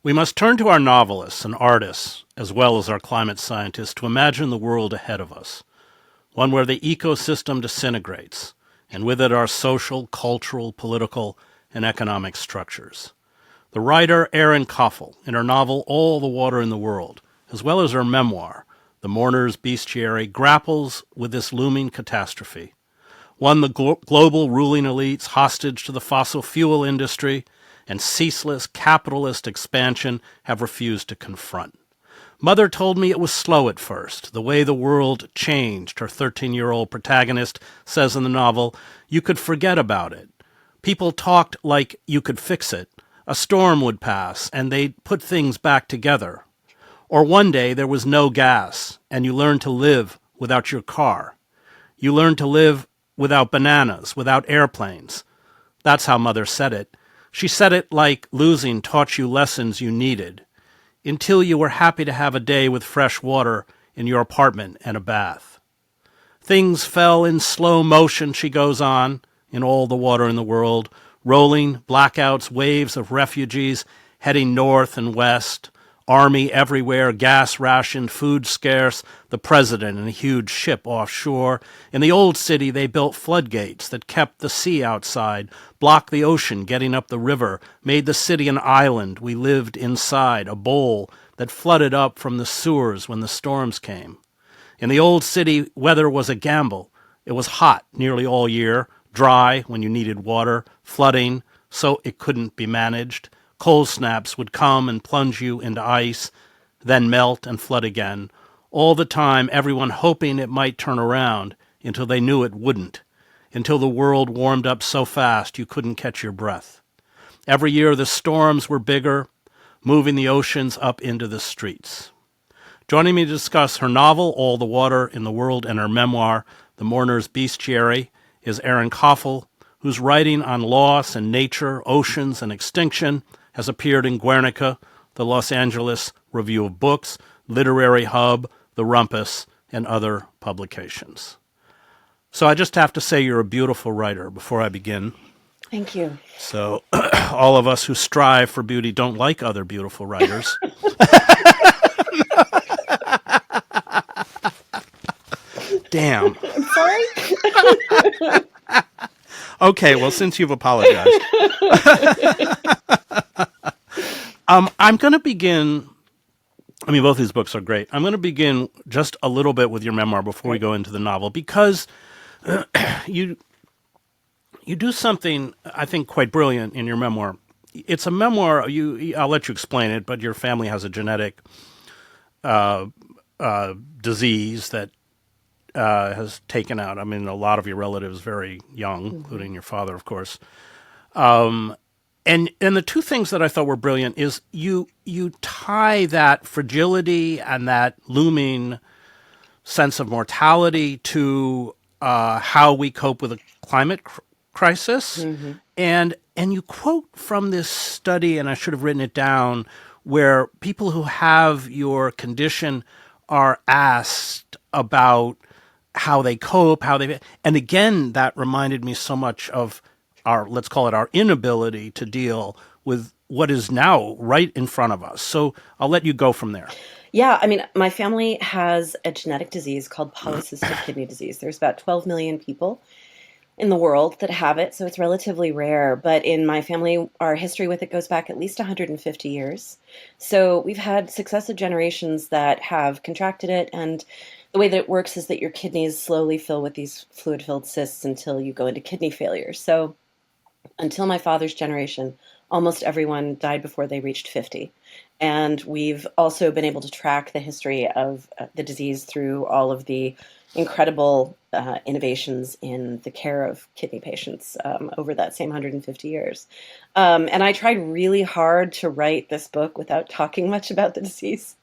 We must turn to our novelists and artists, as well as our climate scientists, to imagine the world ahead of us, one where the ecosystem disintegrates, and with it our social, cultural, political, and economic structures. The writer Eiren Caffall, in her novel All the Water in the World, as well as her memoir, The Mourner's Bestiary, grapples with this looming catastrophe, one the global ruling elites hostage to the fossil fuel industry and ceaseless capitalist expansion have refused to confront. Mother told me it was slow at first, the way the world changed, her 13-year-old protagonist says in the novel. You could forget about it. People talked like you could fix it. A storm would pass, and they'd put things back together. Or one day there was no gas, and you learned to live without your car. You learned to live without bananas, without airplanes. That's how Mother said it. She said it like losing taught you lessons you needed, until you were happy to have a day with fresh water in your apartment and a bath. Things fell in slow motion, she goes on, in All the Water in the World, rolling blackouts, waves of refugees heading north and west, army everywhere, gas rationed, food scarce, the president in a huge ship offshore. In the old city, they built floodgates that kept the sea outside, blocked the ocean getting up the river, made the city an island we lived inside, a bowl that flooded up from the sewers when the storms came. In the old city, weather was a gamble. It was hot nearly all year, dry when you needed water, flooding so it couldn't be managed. Cold snaps would come and plunge you into ice, then melt and flood again, all the time everyone hoping it might turn around until they knew it wouldn't, until the world warmed up so fast you couldn't catch your breath. Every year the storms were bigger, moving the oceans up into the streets. Joining me to discuss her novel, All the Water in the World, and her memoir, The Mourner's Bestiary, is Eiren Caffall, whose writing on loss and nature, oceans, and extinction has appeared in Guernica, the Los Angeles Review of Books, Literary Hub, The Rumpus, and other publications. So I just have to say you're a beautiful writer before I begin. Thank you. So all of us who strive for beauty don't like other beautiful writers. Damn. I'm sorry. Okay, well, since you've apologized. I'm going to begin, I mean, both these books are great. I'm going to begin just a little bit with your memoir before we go into the novel, because you do something, I think, quite brilliant in your memoir. It's a memoir, I'll let you explain it, but your family has a genetic disease that has taken out, I mean, a lot of your relatives very young, including your father, of course. And the two things that I thought were brilliant is you tie that fragility and that looming sense of mortality to how we cope with a climate crisis. Mm-hmm. And you quote from this study, and I should have written it down, where people who have your condition are asked about how they cope, and again, that reminded me so much of our, let's call it our inability to deal with what is now right in front of us. So I'll let you go from there. Yeah, I mean, my family has a genetic disease called polycystic kidney disease. There's about 12 million people in the world that have it, so it's relatively rare. But in my family, our history with it goes back at least 150 years. So we've had successive generations that have contracted it, and the way that it works is that your kidneys slowly fill with these fluid-filled cysts until you go into kidney failure. So until my father's generation, almost everyone died before they reached 50. And we've also been able to track the history of the disease through all of the incredible innovations in the care of kidney patients over that same 150 years. And I tried really hard to write this book without talking much about the disease.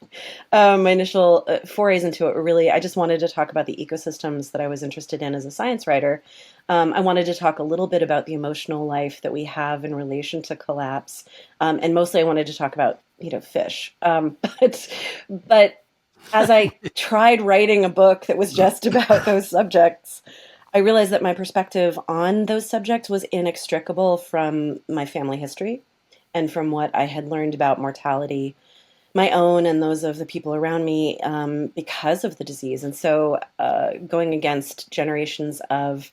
My initial forays into it were really, I just wanted to talk about the ecosystems that I was interested in as a science writer. I wanted to talk a little bit about the emotional life that we have in relation to collapse. And mostly I wanted to talk about, fish. But as I tried writing a book that was just about those subjects, I realized that my perspective on those subjects was inextricable from my family history. and from what I had learned about mortality, my own and those of the people around me, because of the disease. And so, going against generations of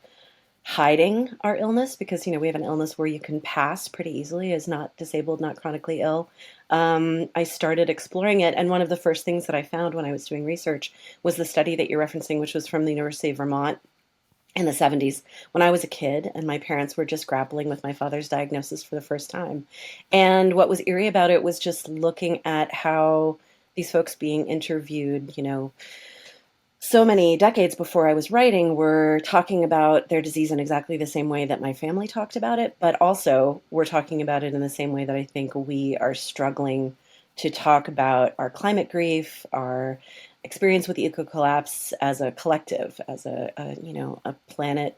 hiding our illness, because we have an illness where you can pass pretty easily as not disabled, not chronically ill. I started exploring it, and one of the first things that I found when I was doing research was the study that you're referencing, which was from the University of Vermont in the 70s, when I was a kid and my parents were just grappling with my father's diagnosis for the first time. And what was eerie about it was just looking at how these folks being interviewed, so many decades before I was writing, were talking about their disease in exactly the same way that my family talked about it, but also we're talking about it in the same way that I think we are struggling to talk about our climate grief, our experience with the eco collapse as a collective, as a planet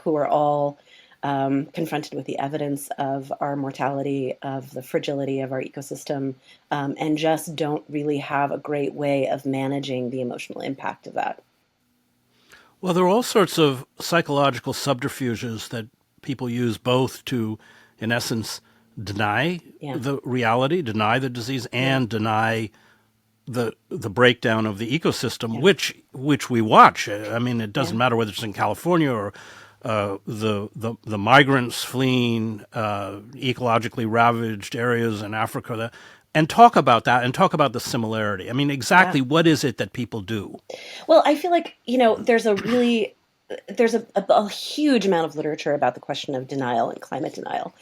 who are all confronted with the evidence of our mortality, of the fragility of our ecosystem, and just don't really have a great way of managing the emotional impact of that. Well, there are all sorts of psychological subterfuges that people use both to, in essence, deny Yeah, the reality, deny the disease, yeah, and deny the breakdown of the ecosystem, yeah, which we watch. I mean, it yeah, doesn't matter whether it's in California or the migrants fleeing ecologically ravaged areas in Africa, and talk about that and talk about the similarity. I mean, yeah. exactly what is it that people do? Well, I feel like, there's a huge amount of literature about the question of denial and climate denial,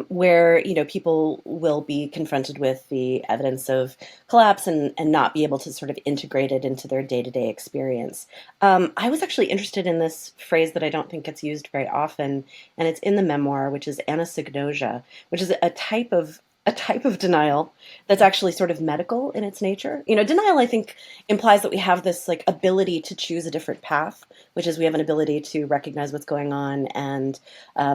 where, people will be confronted with the evidence of collapse and not be able to sort of integrate it into their day-to-day experience. I was actually interested in this phrase that I don't think gets used very often, and it's in the memoir, which is anosognosia, which is a type of denial that's actually sort of medical in its nature. Denial, I think, implies that we have this like ability to choose a different path, which is we have an ability to recognize what's going on and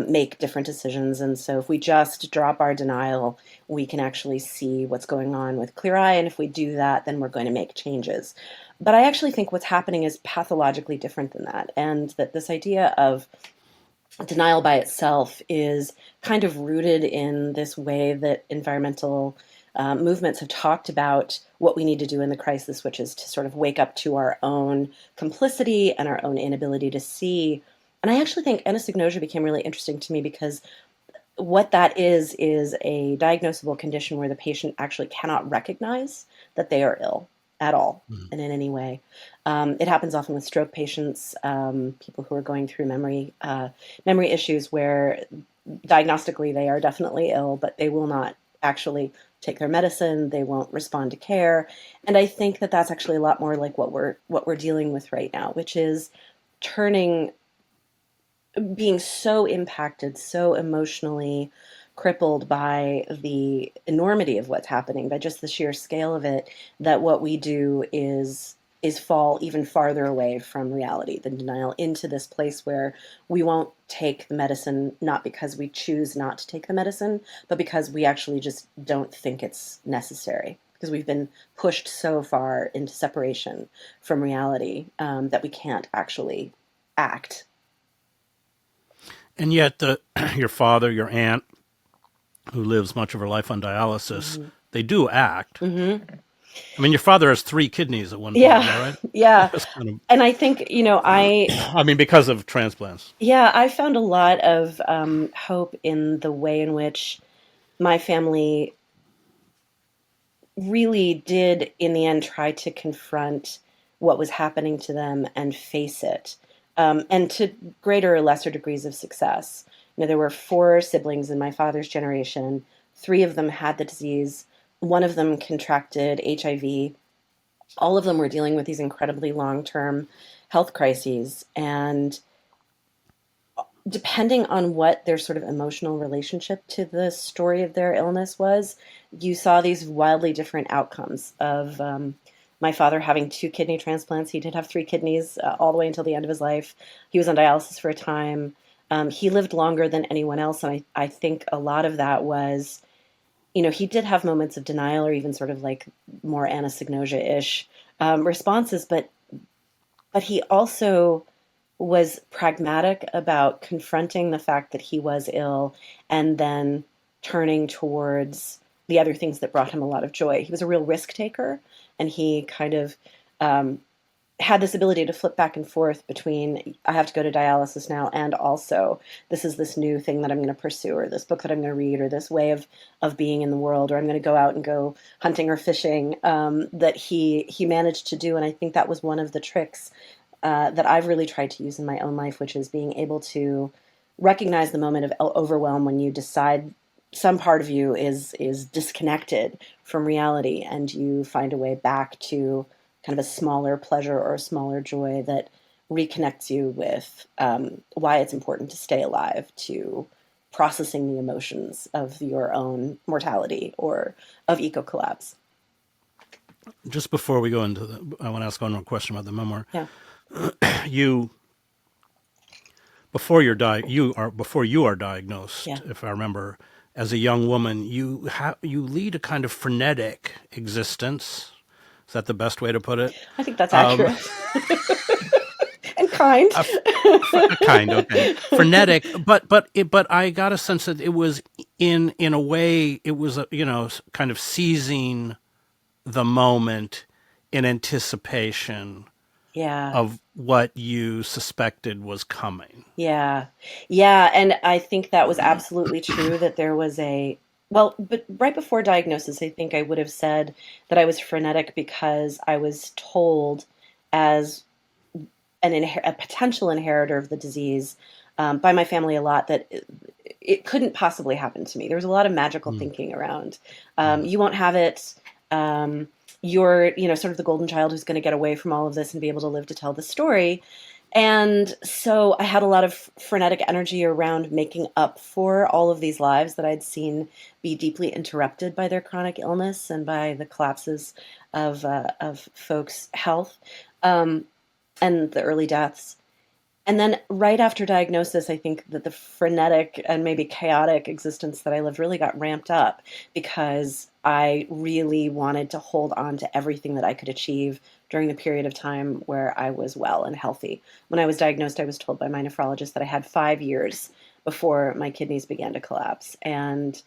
make different decisions. And so if we just drop our denial, we can actually see what's going on with clear eye. And if we do that, then we're going to make changes. But I actually think what's happening is pathologically different than that. And that this idea of denial by itself is kind of rooted in this way that environmental movements have talked about what we need to do in the crisis, which is to sort of wake up to our own complicity and our own inability to see. And I actually think anosognosia became really interesting to me because what that is a diagnosable condition where the patient actually cannot recognize that they are ill at all and in any way. It happens often with stroke patients, people who are going through memory issues where diagnostically they are definitely ill, but they will not actually take their medicine. They won't respond to care, and I think that that's actually a lot more like what we're dealing with right now, which is turning being so impacted, so emotionally crippled by the enormity of what's happening, by just the sheer scale of it, that what we do is fall even farther away from reality, the denial, into this place where we won't take the medicine, not because we choose not to take the medicine, but because we actually just don't think it's necessary. Because we've been pushed so far into separation from reality, that we can't actually act. And yet, your father, your aunt, who lives much of her life on dialysis, Hmm. they do act. Hmm. I mean, your father has three kidneys at one point. Is Yeah, that right? yeah. That's kind of, And I think, I mean, because of transplants. I found a lot of hope in the way in which my family really did, in the end, try to confront what was happening to them and face it, and to greater or lesser degrees of success. There were four siblings in my father's generation. Three of them had the disease. One of them contracted HIV. All of them were dealing with these incredibly long-term health crises, and depending on what their sort of emotional relationship to the story of their illness was, you saw these wildly different outcomes of my father having two kidney transplants. He did have three kidneys all the way until the end of his life. He was on dialysis for a time. He lived longer than anyone else, and I think a lot of that was, he did have moments of denial or even sort of like more anosognosia-ish responses, but he also was pragmatic about confronting the fact that he was ill and then turning towards the other things that brought him a lot of joy. He was a real risk taker, and he kind of had this ability to flip back and forth between I have to go to dialysis now and also this is this new thing that I'm going to pursue, or this book that I'm going to read, or this way of being in the world, or I'm going to go out and go hunting or fishing, that he managed to do. And I think that was one of the tricks that I've really tried to use in my own life, which is being able to recognize the moment of overwhelm when you decide some part of you is disconnected from reality, and you find a way back to kind of a smaller pleasure or a smaller joy that reconnects you with why it's important to stay alive, to processing the emotions of your own mortality or of eco collapse. Just before we go into I want to ask one more question about the memoir. Yeah. You before you are diagnosed, Yeah. if I remember, as a young woman, you lead a kind of frenetic existence. Is that the best way to put it? I think that's accurate. And kind. Kind, okay. Frenetic, but I got a sense that it was in a way it was kind of seizing the moment in anticipation Yeah. of what you suspected was coming. Yeah. Yeah. And I think that was absolutely true, that there was but right before diagnosis, I think I would have said that I was frenetic because I was told as a potential inheritor of the disease by my family a lot that it couldn't possibly happen to me. There was a lot of magical thinking around. You won't have it. You're, sort of the golden child who's going to get away from all of this and be able to live to tell the story. And so I had a lot of frenetic energy around making up for all of these lives that I'd seen be deeply interrupted by their chronic illness and by the collapses of folks' health and the early deaths. And then right after diagnosis, I think that the frenetic and maybe chaotic existence that I lived really got ramped up because I really wanted to hold on to everything that I could achieve during the period of time where I was well and healthy. When I was diagnosed, I was told by my nephrologist that I had 5 years before my kidneys began to collapse, and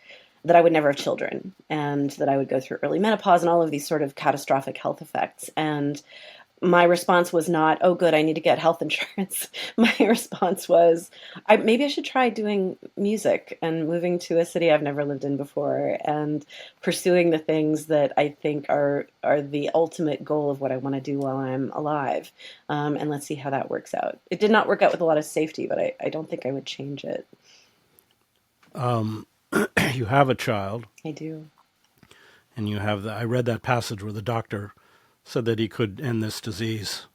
that I would never have children, and that I would go through early menopause and all of these sort of catastrophic health effects. And my response was not, oh, good, I need to get health insurance. My response was, maybe I should try doing music and moving to a city I've never lived in before and pursuing the things that I think are the ultimate goal of what I want to do while I'm alive. And let's see how that works out. It did not work out with a lot of safety, but I don't think I would change it. You have a child. I do. And you have I read that passage where the doctor said that he could end this disease.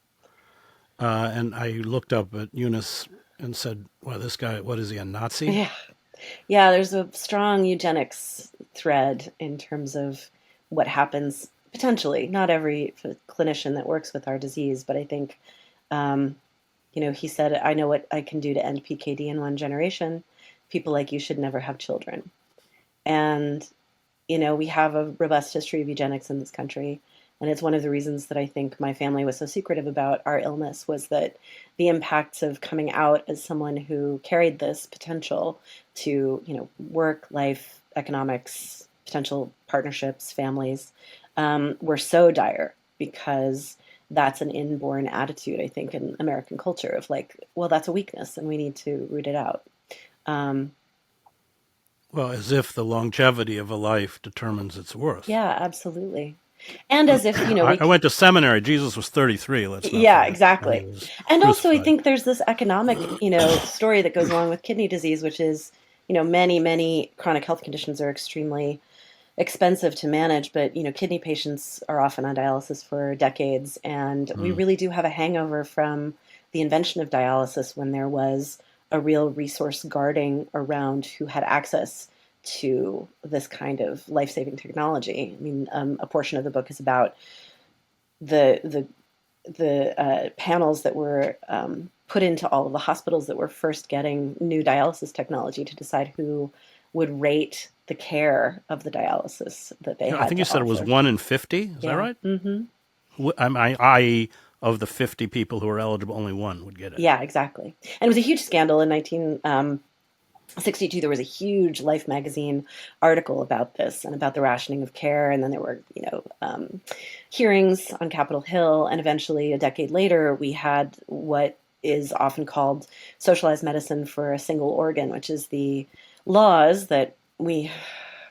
And I looked up at Eunice and said, well, this guy, what is he, a Nazi? Yeah. Yeah, there's a strong eugenics thread in terms of what happens potentially. Not every clinician that works with our disease, but I think, he said, I know what I can do to end PKD in one generation. People like you should never have children. And, we have a robust history of eugenics in this country. And it's one of the reasons that I think my family was so secretive about our illness, was that the impacts of coming out as someone who carried this potential to, work, life, economics, potential partnerships, families, were so dire, because that's an inborn attitude, I think, in American culture of like, well, that's a weakness and we need to root it out. Well, as if the longevity of a life determines its worth. Yeah, absolutely. And as if, I went to seminary. Jesus was 33. Let's not yeah, forget. exactly. And also, I crucified. think there's this economic, story that goes along with kidney disease, which is, many, many chronic health conditions are extremely expensive to manage, but, kidney patients are often on dialysis for decades. And we really do have a hangover from the invention of dialysis, when there was a real resource guarding around who had access to this kind of life-saving technology. I mean, a portion of the book is about the panels that were put into all of the hospitals that were first getting new dialysis technology to decide who would rate the care of the dialysis that they had. I think you said it was 1 in 50. Is that right? Mm-hmm. I.e., of the 50 people who are eligible, only one would get it. Yeah, exactly. And it was a huge scandal in '62, there was a huge Life magazine article about this and about the rationing of care. And then there were, hearings on Capitol Hill. And eventually, a decade later, we had what is often called socialized medicine for a single organ, which is the laws that we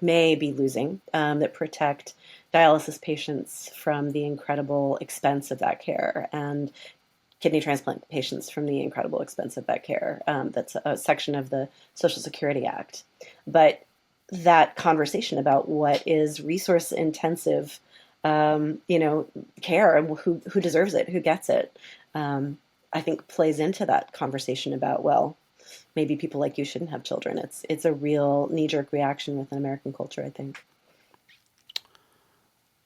may be losing that protect dialysis patients from the incredible expense of that care, and kidney transplant patients from the incredible expense of that care. That's a section of the Social Security Act. But that conversation about what is resource intensive, care, who deserves it, who gets it, I think plays into that conversation about, well, maybe people like you shouldn't have children. It's a real knee-jerk reaction within American culture, I think.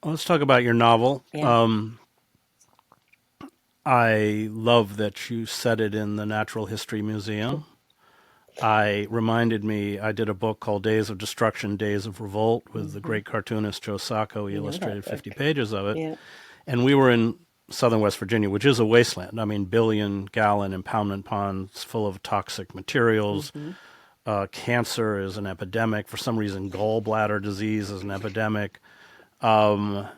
Let's talk about your novel. Yeah. I love that you set it in the Natural History Museum. I did a book called Days of Destruction, Days of Revolt with the great cartoonist Joe Sacco. He I know that illustrated book. 50 pages of it. Yeah. And we were in southern West Virginia, which is a wasteland. I mean, billion-gallon impoundment ponds full of toxic materials. Cancer is an epidemic. For some reason, gallbladder disease is an epidemic. And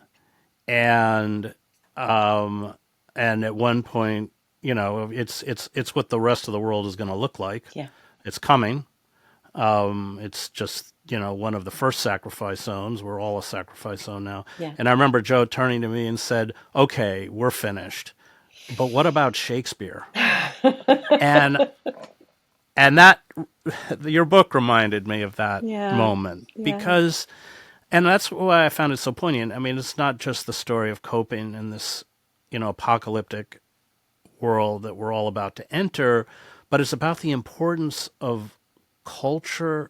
at one point, it's what the rest of the world is going to look like. Yeah. It's coming. It's just, one of the first sacrifice zones. We're all a sacrifice zone now. Yeah. And I remember Joe turning to me and said, "Okay, we're finished. But what about Shakespeare?" and and that your book reminded me of that Yeah. moment Yeah. because, and that's why I found it so poignant. I mean, it's not just the story of coping in this, apocalyptic world that we're all about to enter, but it's about the importance of culture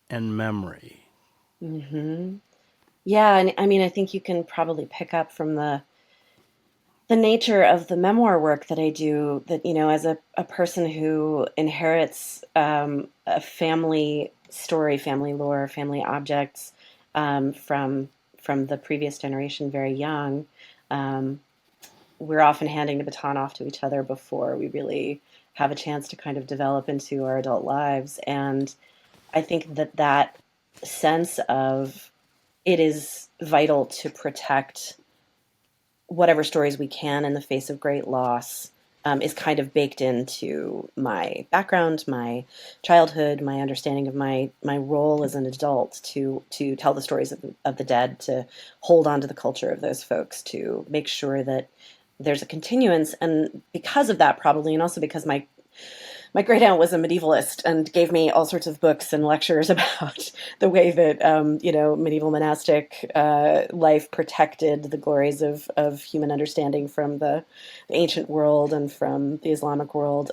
and memory. Yeah, and I mean, I think you can probably pick up from the nature of the memoir work that I do, that, as a person who inherits a family story, family lore, family objects from the previous generation, very young. Um, we're often handing the baton off to each other before we really have a chance to kind of develop into our adult lives. And I think that sense of it is vital to protect whatever stories we can in the face of great loss is kind of baked into my background, my childhood, my understanding of my role as an adult to tell the stories of the dead, to hold on to the culture of those folks, to make sure that there's a continuance. And because of that, probably, and also because my great aunt was a medievalist and gave me all sorts of books and lectures about the way that medieval monastic life protected the glories of human understanding from the ancient world and from the Islamic world.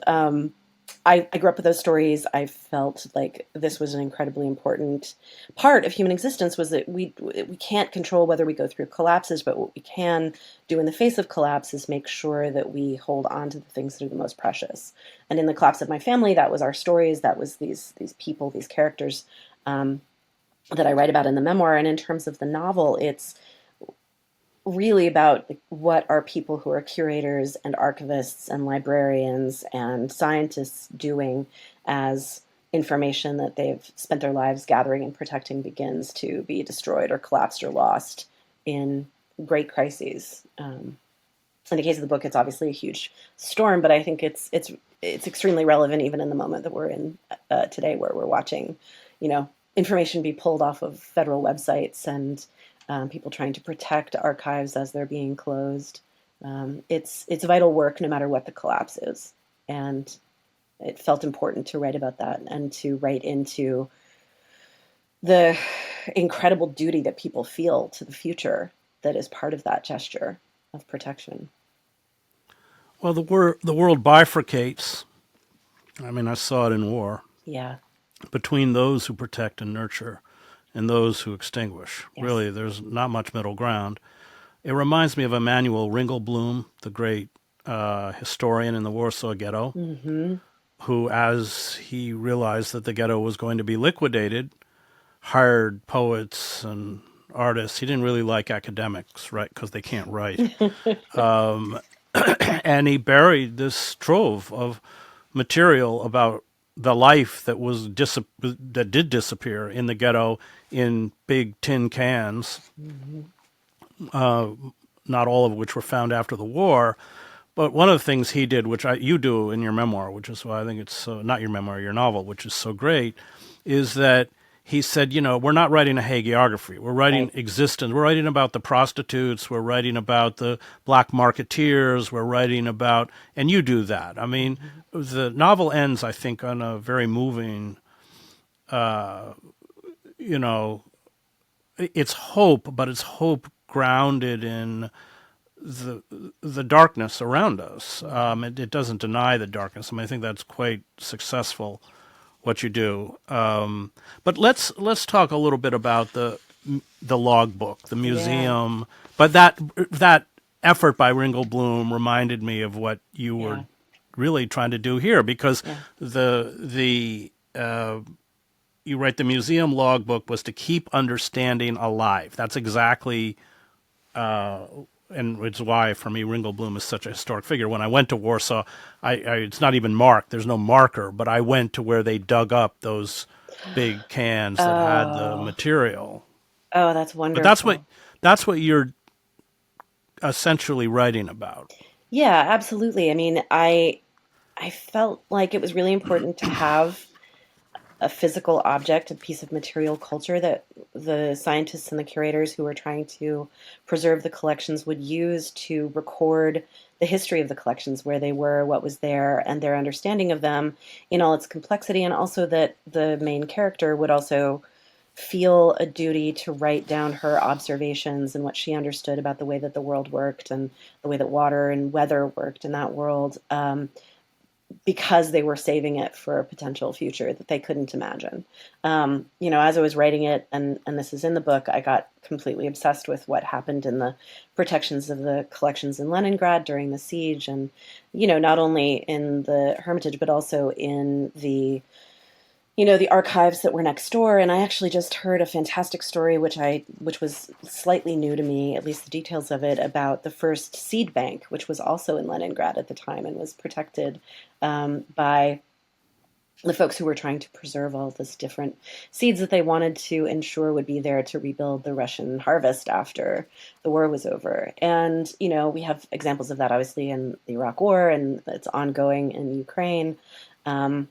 I grew up with those stories. I felt like this was an incredibly important part of human existence, was that we can't control whether we go through collapses, but what we can do in the face of collapse is make sure that we hold on to the things that are the most precious. And in the collapse of my family, that was our stories, that was these people, these characters that I write about in the memoir. And in terms of the novel, it's really about what are people who are curators and archivists and librarians and scientists doing as information that they've spent their lives gathering and protecting begins to be destroyed or collapsed or lost in great crises. In the case of the book, it's obviously a huge storm, but I think it's extremely relevant even in the moment that we're in today, where we're watching, information be pulled off of federal websites and people trying to protect archives as they're being closed. It's vital work no matter what the collapse is. And it felt important to write about that and to write into the incredible duty that people feel to the future that is part of that gesture of protection. Well, the world bifurcates. I mean, I saw it in war Yeah. between those who protect and nurture and those who extinguish. Yes. Really, there's not much middle ground. It reminds me of Emanuel Ringelblum, the great historian in the Warsaw Ghetto, who, as he realized that the ghetto was going to be liquidated, hired poets and artists. He didn't really like academics, right, because they can't write. And he buried this trove of material about the life that did disappear in the ghetto in big tin cans, Mhm. not all of which were found after the war. But one of the things he did, which you do in your memoir, which is why I think it's not your memoir, your novel, which is so great, is that he said, we're not writing a hagiography. We're writing Right. existence. We're writing about the prostitutes. We're writing about the black marketeers. We're writing about, and you do that. I mean, Mhm. the novel ends, I think, on a very moving, you know, it's hope, but it's hope grounded in the the darkness around us. Mhm. It doesn't deny the darkness. I mean, I think that's quite successful what you do. But let's talk a little bit about the logbook, the Yeah. museum. But that effort by Ringelblum reminded me of what you were Yeah. really trying to do here, because Yeah. the you write the museum logbook was to keep understanding alive. That's exactly and it's why for me Ringelblum is such a historic figure. When I went to Warsaw, it's not even marked. There's no marker, but I went to where they dug up those big cans that had the Oh. material. Oh, that's But wonderful. that's what you're essentially writing about. Yeah, absolutely. I mean, I felt like it was really important to have a physical object, a piece of material culture that the scientists and the curators who were trying to preserve the collections would use to record the history of the collections, where they were, what was there, and their understanding of them in all its complexity, and also that the main character would also feel a duty to write down her observations and what she understood about the way that the world worked and the way that water and weather worked in that world. Because they were saving it for a potential future that they couldn't imagine. As I was writing it, and this is in the book, I got completely obsessed with what happened in the protections of the collections in Leningrad during the siege, and not only in the Hermitage, but also in the archives that were next door. And I actually just heard a fantastic story, which was slightly new to me, at least the details of it, about the first seed bank, which was also in Leningrad at the time and was protected by the folks who were trying to preserve all this different seeds that they wanted to ensure would be there to rebuild the Russian harvest after the war was over. And we have examples of that obviously in the Iraq War, and it's ongoing in Ukraine. Um,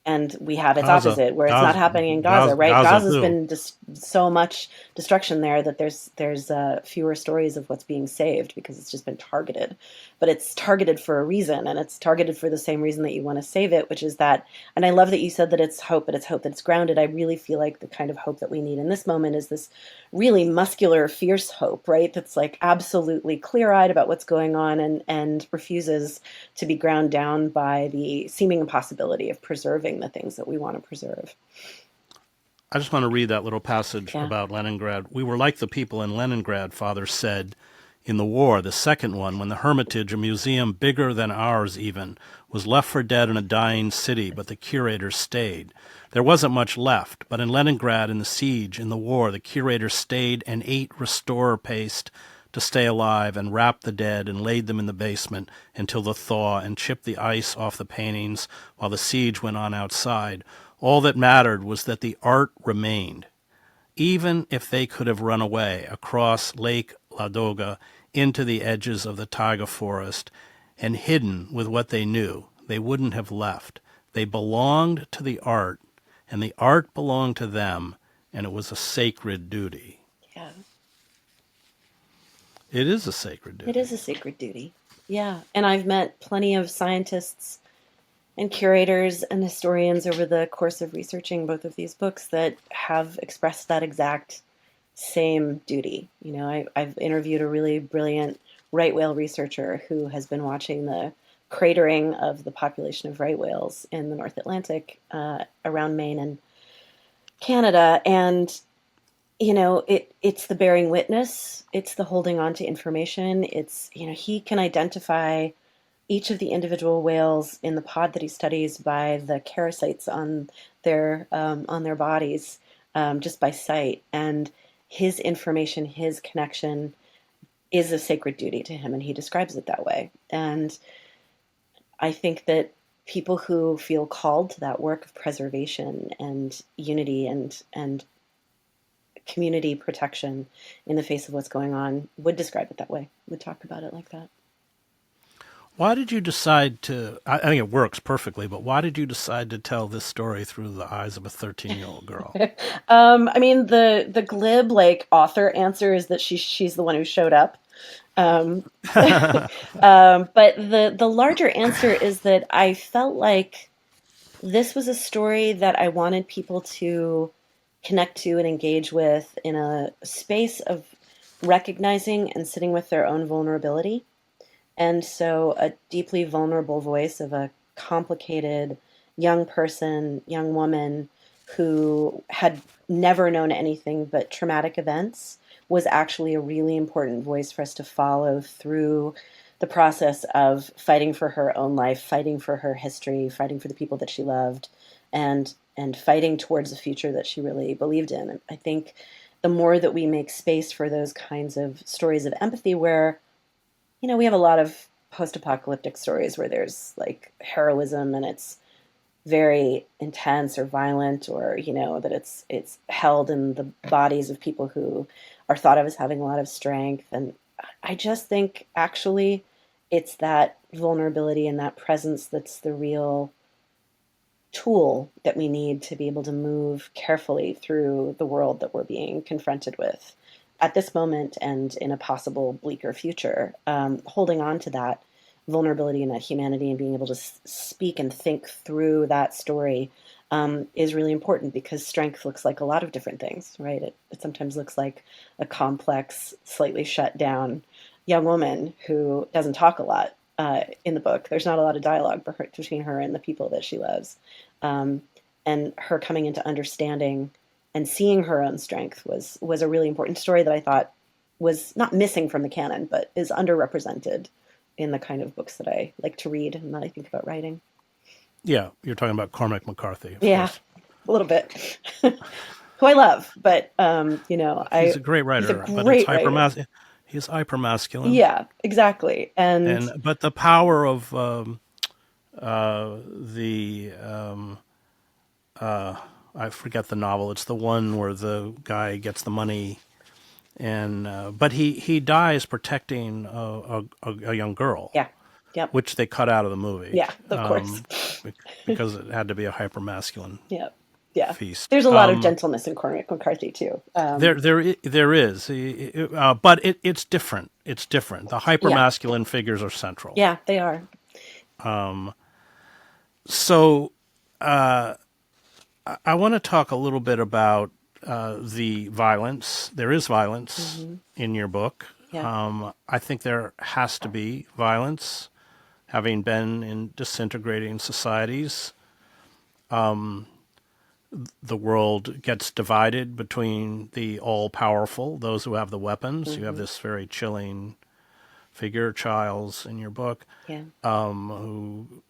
and we have its Gaza, opposite, where it's not Gaza, happening in Gaza, Gaza, right? Gaza Gaza's too. been just so much destruction there that there's fewer stories of what's being saved because it's just been targeted. But it's targeted for a reason, and it's targeted for the same reason that you want to save it, which is that. And I love that you said that it's hope, but it's hope that it's grounded. I really feel like the kind of hope that we need in this moment is this really muscular, fierce hope, right? That's like absolutely clear-eyed about what's going on, and refuses to be ground down by the seeming impossibility of preserving the things that we want to preserve. I just want to read that little passage Yeah. about Leningrad. We were like the people in Leningrad, Father said, in the war, the second one, when the Hermitage, a museum bigger than ours even, was left for dead in a dying city, but the curator stayed. There wasn't much left, but in Leningrad, in the siege, in the war, the curator stayed and ate restorer paste to stay alive, and wrapped the dead and laid them in the basement until the thaw, and chipped the ice off the paintings while the siege went on outside. All that mattered was that the art remained. Even if they could have run away across Lake Ladoga into the edges of the taiga forest and hidden with what they knew, they wouldn't have left. They belonged to the art, and the art belonged to them, and it was a sacred duty. Yeah. It is a sacred It is duty. a sacred duty. Yeah. And I've met plenty of scientists and curators and historians over the course of researching both of these books that have expressed that exact same duty. I've interviewed a really brilliant right whale researcher who has been watching the cratering of the population of right whales in the North Atlantic, around Maine and Canada. And it's the bearing witness, it's the holding on to information. It's he can identify each of the individual whales in the pod that he studies by the kerasites on their bodies, just by sight. And his information, his connection, is a sacred duty to him, and he describes it that way. And I think that people who feel called to that work of preservation and unity and community protection in the face of what's going on would describe it that way, would talk about it like that. Why did you decide to? I think it works perfectly, but why did you decide to tell this story through the eyes of a 13-year-old girl? I mean, the glib like author answer is that she's the one who showed up. Um, but the larger answer is that I felt like this was a story that I wanted people to connect to and engage with in a space of recognizing and sitting with their own vulnerability. And so, a deeply vulnerable voice of a complicated young person, young woman who had never known anything but traumatic events was actually a really important voice for us to follow through the process of fighting for her own life, fighting for her history, fighting for the people that she loved, and fighting towards a future that she really believed in. And I think the more that we make space for those kinds of stories of empathy where we have a lot of post-apocalyptic stories where there's like heroism and it's very intense or violent, or that it's held in the bodies of people who are thought of as having a lot of strength. And I just think actually it's that vulnerability and that presence that's the real tool that we need to be able to move carefully through the world that we're being confronted with at this moment and in a possible bleaker future. Holding on to that vulnerability and that humanity and being able to speak and think through that story is really important, because strength looks like a lot of different things, right? It sometimes looks like a complex, slightly shut down young woman who doesn't talk a lot in the book. There's not a lot of dialogue between her and the people that she loves. And her coming into understanding and seeing her own strength was a really important story that I thought was not missing from the canon, but is underrepresented in the kind of books that I like to read and that I think about writing. Yeah, you're talking about Cormac McCarthy, of Yeah, course. a little bit. Who I love, but He's a great he's a writer, but great writer. he's hyper masculine, Yeah, exactly. And but the power of the I forget the novel. It's the one where the guy gets the money, and but he dies protecting a young girl, yeah, yep, which they cut out of the movie, yeah, of course. because it had to be a hyper masculine Yeah, yeah. feast. There's a lot of gentleness in Cormac McCarthy too. There is, but it's different. It's different. The hyper Yeah, masculine figures are central. yeah, they are. So I want to talk a little bit about the violence. There is violence in your book. Yeah, I think there has to be violence, having been in disintegrating societies. The world gets divided between the all-powerful, those who have the weapons. You have this very chilling figure, Childs, in your book, yeah, who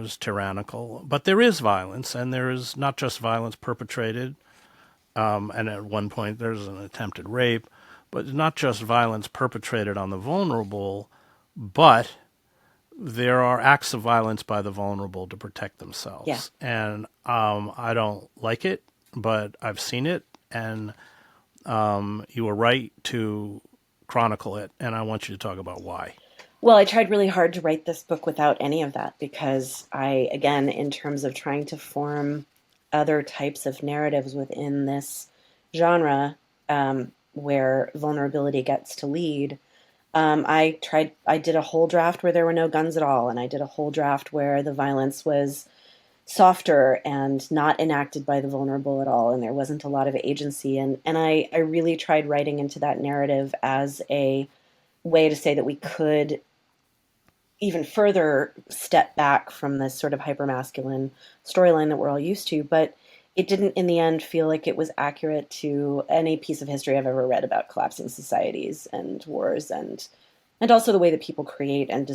is tyrannical. But there is violence, and there is not just violence perpetrated. And at one point, there's an attempted rape, but not just violence perpetrated on the vulnerable, but there are acts of violence by the vulnerable to protect yeah. themselves. And I don't like it, but I've seen it, and you were right to chronicle it, and I want you to talk about why. Well, I tried really hard to write this book without any of that, because again, in terms of trying to form other types of narratives within this genre, where vulnerability gets to lead, I did a whole draft where there were no guns at all, and I did a whole draft where the violence was softer and not enacted by the vulnerable at all, and there wasn't a lot of agency. And I really tried writing into that narrative as a way to say that we could even further step back from this sort of hypermasculine storyline that we're all used to, but it didn't in the end feel like it was accurate to any piece of history I've ever read about collapsing societies and wars, and also the way that people create and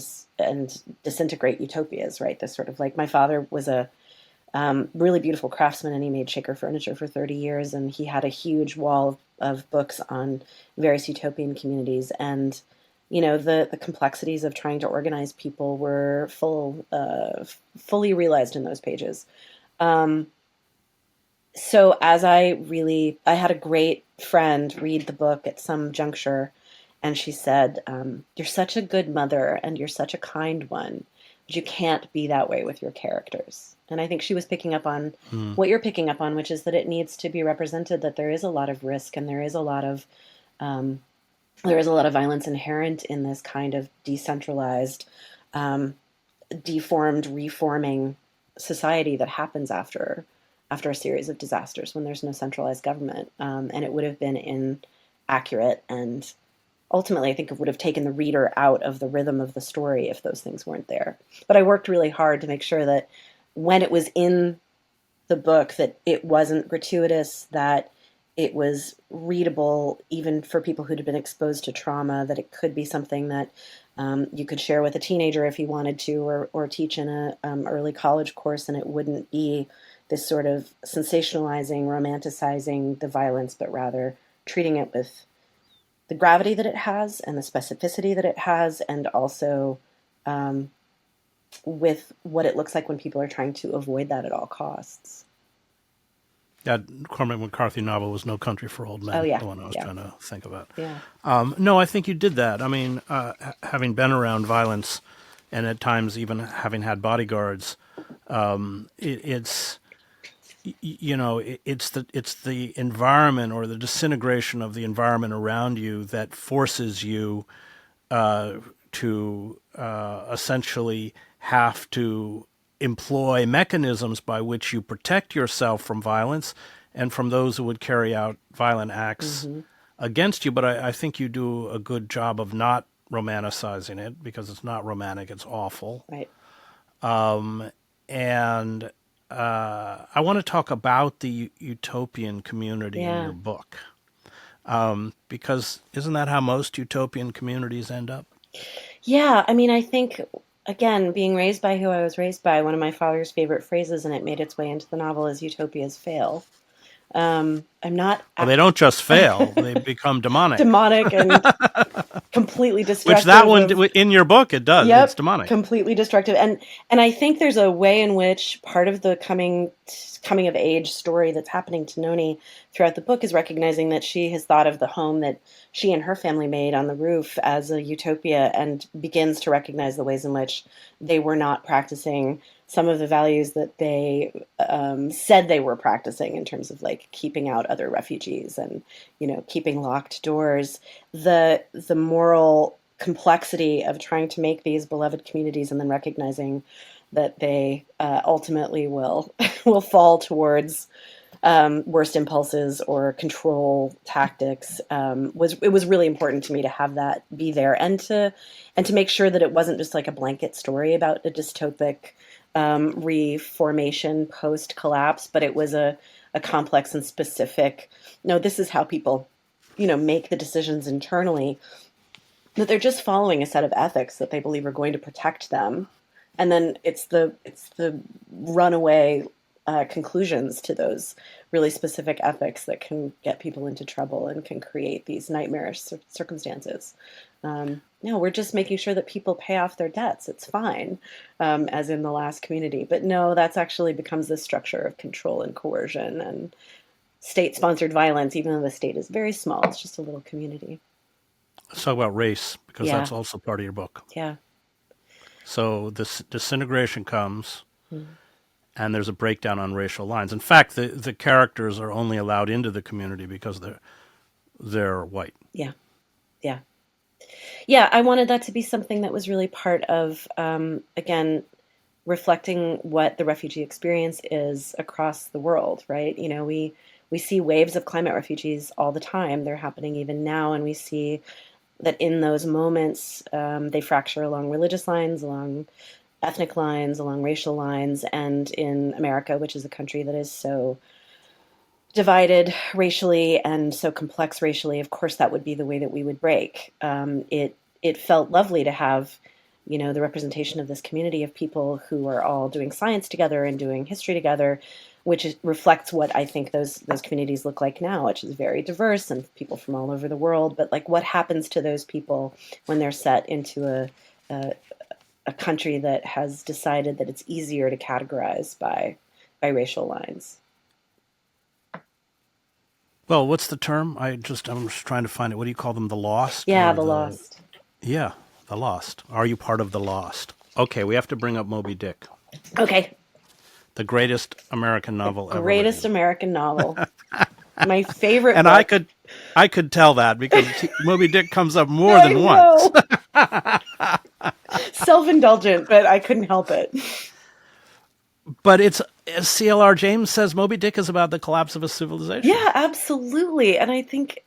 disintegrate utopias, right? This sort of like, my father was a really beautiful craftsman, and he made shaker furniture for 30 years, and he had a huge wall of books on various utopian communities. And the complexities of trying to organize people were fully realized in those pages. Um, so I had a great friend read the book at some juncture, and she said, "You're such a good mother, and you're such a kind one, but you can't be that way with your characters." And I think she was picking up on Hmm. what you're picking up on, which is that it needs to be represented that there is a lot of risk and um, there is a lot of violence inherent in this kind of decentralized, um, deformed, reforming society that happens after a series of disasters when there's no centralized government. And it would have been inaccurate, and ultimately, I think it would have taken the reader out of the rhythm of the story if those things weren't there. But I worked really hard to make sure that when it was in the book, that it wasn't gratuitous, that it was readable even for people who'd been exposed to trauma, that it could be something that you could share with a teenager if you wanted to, or teach in a early college course, and it wouldn't be this sort of sensationalizing, romanticizing the violence, but rather treating it with the gravity that it has and the specificity that it has, and also um, with what it looks like when people are trying to avoid that at all costs. That Cormac McCarthy novel was No Country for Old Oh Men, yeah, the one I was yeah, trying to think about. yeah, No, I think you did that. I mean, having been around violence and at times even having had bodyguards, it's it's the environment or the disintegration of the environment around you that forces you to essentially have to employ mechanisms by which you protect yourself from violence and from those who would carry out violent acts hmm against you. But I think you do a good job of not romanticizing it, because it's not romantic, it's awful. right, And I want to talk about the utopian community in your yeah. book, because isn't that how most utopian communities end up? Yeah, I mean, I think, again, being raised by who I was raised by, one of my father's favorite phrases, and it made its way into the novel, is utopias fail. I'm not Well, they don't just fail; they become demonic. demonic and completely Which that destructive one of. in your book it does. It's Yep, demonic. completely destructive. And I think there's a way in which part of the coming of age story that's happening to Noni throughout the book is recognizing that she has thought of the home that she and her family made on the roof as a utopia, and begins to recognize the ways in which they were not practicing some of the values that they said they were practicing, in terms of like keeping out other refugees and keeping locked doors. The moral complexity of trying to make these beloved communities, and then recognizing that they ultimately will will fall towards worst impulses or control tactics, was really important to me to have that be there, and to make sure that it wasn't just like a blanket story about a dystopic reformation post collapse, but it was a complex and specific. No, this is how people make the decisions internally, that they're just following a set of ethics that they believe are going to protect them, and then it's the runaway conclusions to those really specific ethics that can get people into trouble and can create these nightmarish circumstances. No, we're just making sure that people pay off their debts. It's fine, as in the last community. But no, that's actually becomes this structure of control and coercion and state-sponsored violence, even though the state is very small. It's just a little community. Let's talk about race, because Yeah, that's also part of your book. yeah. So this disintegration comes, Mm. and there's a breakdown on racial lines. In fact, the characters are only allowed into the community because they're white. Yeah, yeah. Yeah, I wanted that to be something that was really part of, again, reflecting what the refugee experience is across the world, right? We see waves of climate refugees all the time. They're happening even now, and we see that in those moments, they fracture along religious lines, along ethnic lines, along racial lines, and in America, which is a country that is so divided racially and so complex racially, of course, that would be the way that we would break. It felt lovely to have, the representation of this community of people who are all doing science together and doing history together, reflects what I think those communities look like now, which is very diverse and people from all over the world. But like, what happens to those people when they're set into a, a country that has decided that it's easier to categorize by racial lines? Well, what's the term? I'm just trying to find it. What do you call them? The lost Yeah, or the the lost. yeah, the lost. Are you part of the lost? Okay, we have to bring up Moby Dick, Okay, the greatest American novel ever greatest written. American novel. My favorite And book. I could tell that because Moby Dick comes up more I than once. know. Self-indulgent, but I couldn't help it. But it's, as CLR James says, Moby Dick is about the collapse of a civilization. Yeah, absolutely. And I think,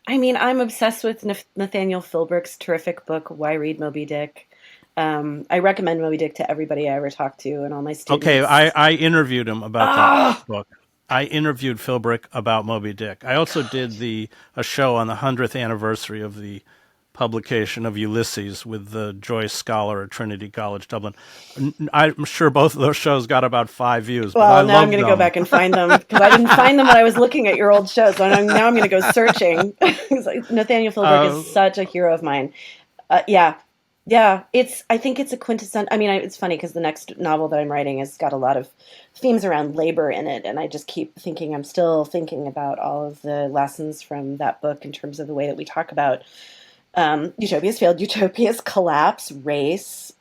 I mean, I'm obsessed with Nathaniel Philbrick's terrific book, Why Read Moby Dick? I recommend Moby Dick to everybody I ever talk to and all my Okay, students. I interviewed him about that Ah, book. I interviewed Philbrick about Moby Dick. I also did a show on the 100th anniversary of the publication of Ulysses with the Joyce Scholar at Trinity College Dublin. I'm sure both of those shows got about 5 views, but I well, now I'm loved going to go them. back and find them because I didn't find them when I was looking at your old shows. So now I'm going to go searching. Like, Nathaniel Philbrick is Uh, such a hero of mine. Yeah, yeah. I think it's a quintessential. I mean, it's funny because the next novel that I'm writing has got a lot of themes around labor in it, and I just keep thinking. I'm still thinking about all of the lessons from that book in terms of the way that we talk about utopias, failed utopias, collapse, race,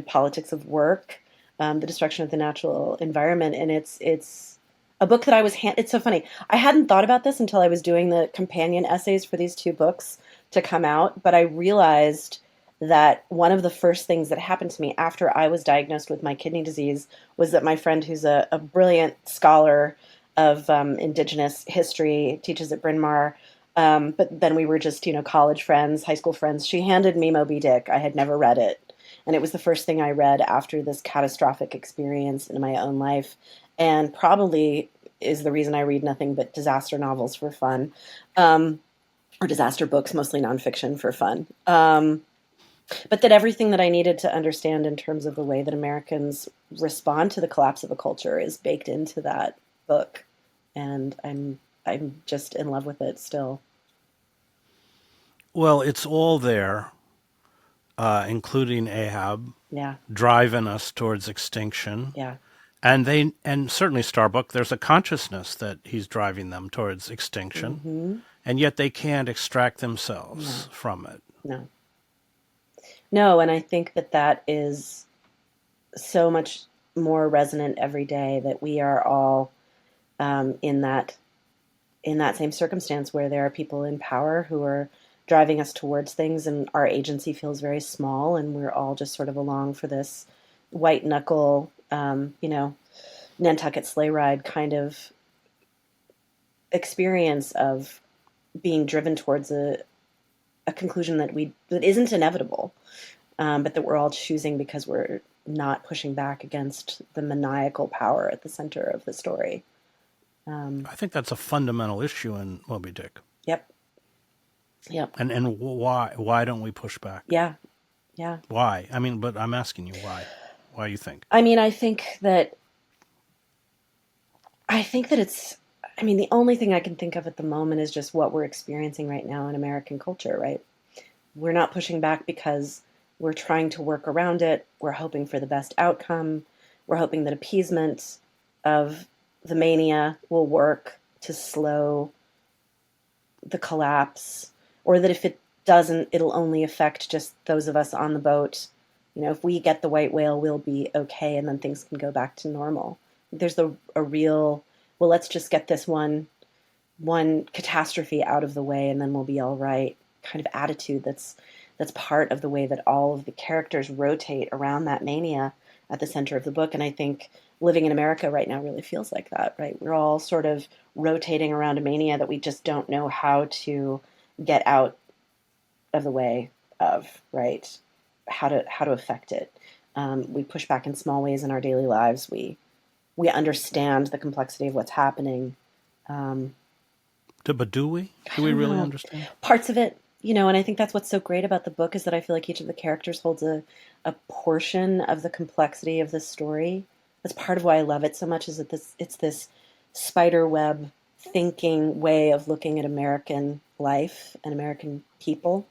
politics of work, the destruction of the natural environment, and it's a book that I was. It's so funny. I hadn't thought about this until I was doing the companion essays for these two books to come out, but I realized that one of the first things that happened to me after I was diagnosed with my kidney disease was that my friend, who's a brilliant scholar of Indigenous history, teaches at Bryn Mawr, but then we were just, college friends, high school friends. She handed me Moby Dick. I had never read it. And it was the first thing I read after this catastrophic experience in my own life. And probably is the reason I read nothing but disaster novels for fun, or disaster books, mostly nonfiction for fun. But that everything that I needed to understand in terms of the way that Americans respond to the collapse of a culture is baked into that book. And I'm just in love with it still. well, it's all there, including Ahab, Yeah, driving us towards extinction. yeah. And certainly Starbuck, there's a consciousness that he's driving them towards extinction, Hmm. and yet they can't extract No, themselves from it. no, no. And I think that that is so much more resonant every day that we are all in that same circumstance where there are people in power who are driving us towards things, and our agency feels very small, and we're all just sort of along for this white knuckle, Nantucket sleigh ride kind of experience of being driven towards a conclusion that isn't inevitable, but that we're all choosing because we're not pushing back against the maniacal power at the center of the story. Um, I think that's a fundamental issue in Moby Dick. yep, yep, And why don't we push back? yeah, yeah. Why? I mean, but I'm asking you why. Why you think? I mean, I think that it's. I mean, the only thing I can think of at the moment is just what we're experiencing right now in American culture. Right, we're not pushing back because we're trying to work around it. We're hoping for the best outcome. We're hoping that appeasement of the mania will work to slow the collapse, or that if it doesn't, it'll only affect just those of us on the boat. If we get the white whale, we'll be okay, and then things can go back to normal. There's a real, well, let's just get this one catastrophe out of the way, and then we'll be all right kind of attitude that's part of the way that all of the characters rotate around that mania at the center of the book. And I think living in America right now really feels like that, right? We're all sort of rotating around a mania that we just don't know how to get out of the way of, right? How to affect it. We push back in small ways in our daily lives. We understand the complexity of what's happening. Um, But do we? I Do we don't really know. understand? Parts of it, and I think that's what's so great about the book is that I feel like each of the characters holds a portion of the complexity of the story. That's part of why I love it so much, is that it's this spider web thinking way of looking at American life and American people.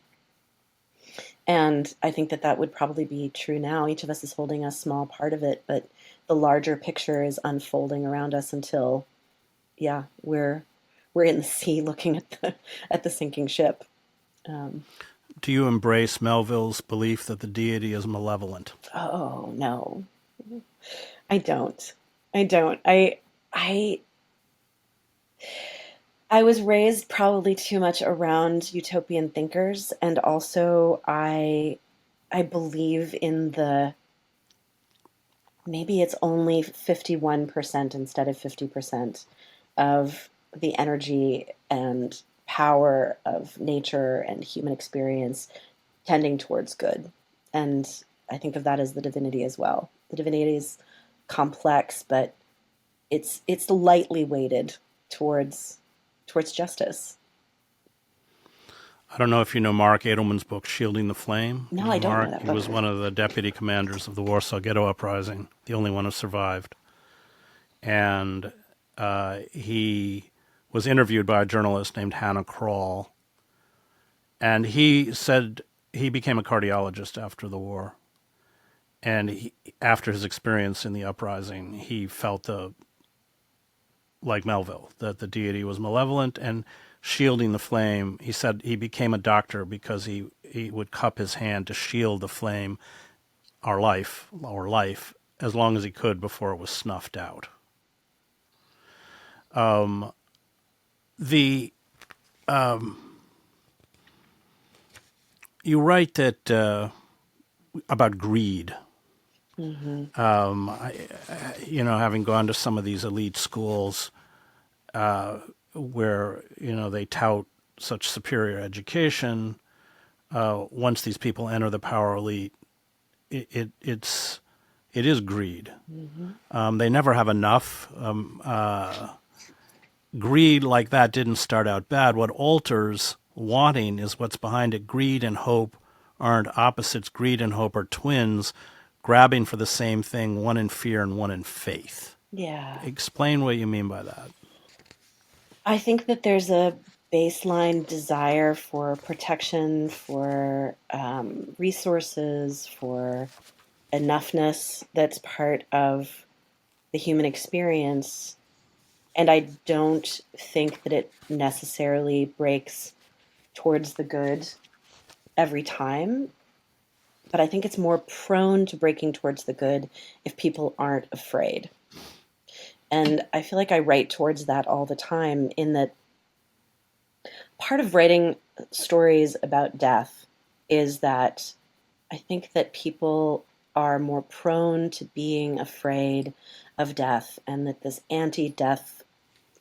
And I think that that would probably be true now. Each of us is holding a small part of it, but the larger picture is unfolding around us until, yeah, we're in the sea looking at the sinking ship. Um, Do you embrace Melville's belief that the deity is malevolent? oh no, I don't. I don't. I I was raised probably too much around utopian thinkers, and also I believe in the, maybe it's only 51% instead of 50% of the energy and power of nature and human experience tending towards good. And I think of that as the divinity as well. The divinity is complex, but it's lightly weighted towards justice. I don't know if you know Mark Edelman's book, Shielding the Flame. You No, know I don't know Mark? that He book. was one of the deputy commanders of the Warsaw Ghetto Uprising, the only one who survived. And he was interviewed by a journalist named Hannah Krall. And he said he became a cardiologist after the war. And after his experience in the uprising, he felt like Melville, that the deity was malevolent and shielding the flame. He said he became a doctor because he would cup his hand to shield the flame, our life, as long as he could before it was snuffed out. The You write that about greed. Hmm. Having gone to some of these elite schools where they tout such superior education, once these people enter the power elite, it is greed. Hmm. They never have enough. Greed like that didn't start out bad. What alters wanting is what's behind it. Greed and hope aren't opposites. Greed and hope are twins, grabbing for the same thing, one in fear and one in faith. Yeah. Explain what you mean by that. I think that there's a baseline desire for protection, for resources, for enoughness that's part of the human experience. And I don't think that it necessarily breaks towards the good every time, but I think it's more prone to breaking towards the good if people aren't afraid. And I feel like I write towards that all the time, in that part of writing stories about death is that I think that people are more prone to being afraid of death, and that this anti-death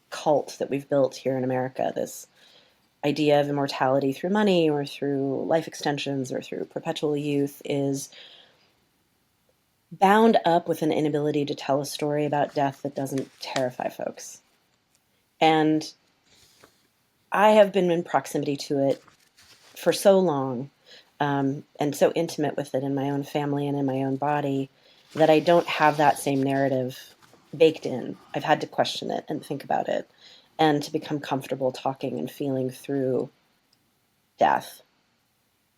cult that we've built here in America, this idea of immortality through money or through life extensions or through perpetual youth, is bound up with an inability to tell a story about death that doesn't terrify folks. And I have been in proximity to it for so long, and so intimate with it in my own family and in my own body, that I don't have that same narrative baked in. I've had to question it and think about it, and to become comfortable talking and feeling through death.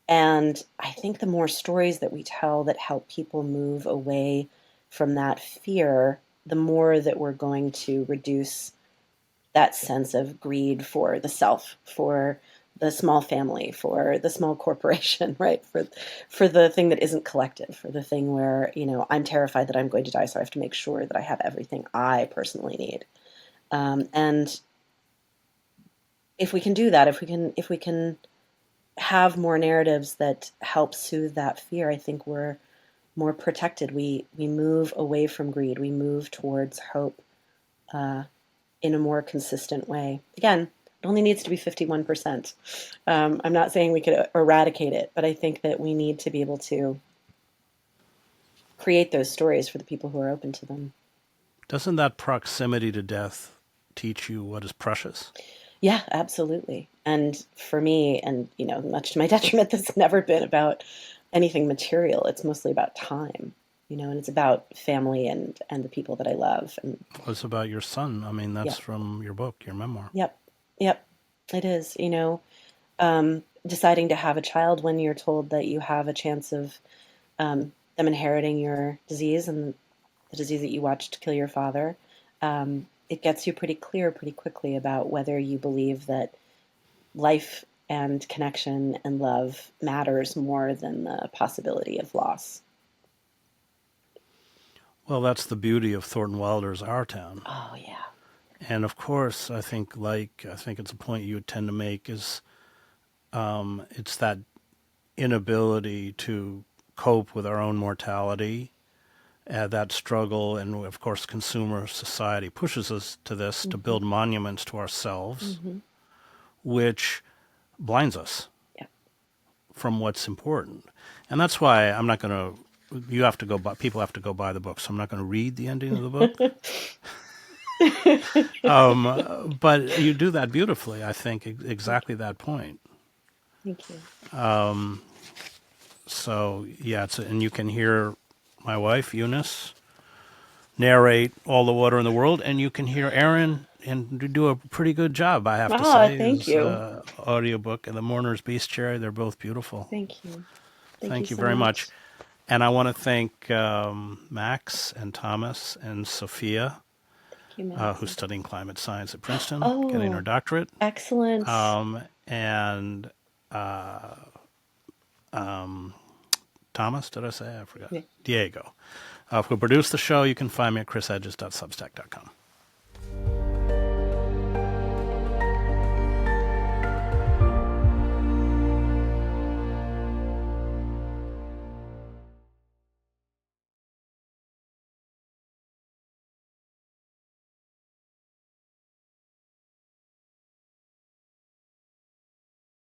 And I think the more stories that we tell that help people move away from that fear, the more that we're going to reduce that sense of greed for the self, for the small family, for the small corporation, right? For the thing that isn't collective, for the thing where, I'm terrified that I'm going to die, so I have to make sure that I have everything I personally need. And if we can do that, if we can have more narratives that help soothe that fear, I think we're more protected. We move away from greed. We move towards hope uh, in a more consistent way. Again, it only needs to be 51%. I'm not saying we could eradicate it, but I think that we need to be able to create those stories for the people who are open to them. Doesn't that proximity to death teach you what is precious? Yeah, absolutely. And for me, and much to my detriment, this has never been about anything material. It's mostly about time. and it's about family and the people that I love. And It's about your son. I mean, that's yeah, from your book, your memoir. yep, yep, it is. Deciding to have a child when you're told that you have a chance of them inheriting your disease and the disease that you watched kill your father, it gets you pretty clear pretty quickly about whether you believe that life and connection and love matters more than the possibility of loss. Well, that's the beauty of Thornton Wilder's Our Town. Oh yeah. And of course, I think it's a point you would tend to make is it's that inability to cope with our own mortality, that struggle, and of course, consumer society pushes us to this to Mm-hmm. build monuments to ourselves, Mm-hmm. which blinds us Yeah. from what's important. And that's why I'm not going to. You have to go buy. People have to go buy the book, so I'm not going to read the ending of the book. But you do that beautifully. I think Thank exactly that point. you. Thank you. So yeah, and you can hear my wife Eunice narrate all the water in the world, and you can hear Eiren and do a pretty good job, I have to Ah, say. thank His you. audiobook and The Mourner's Beast Cherry, they're both beautiful. Thank you. Thank you Thank you so very much. much. And I want to thank Max and Thomas and Sophia, Thank you, Max. who's studying climate science at Princeton, getting her Oh, doctorate. excellent. And Thomas, did I say? I forgot. Yeah. Diego, who produced the show. You can find me at chrishedges.substack.com.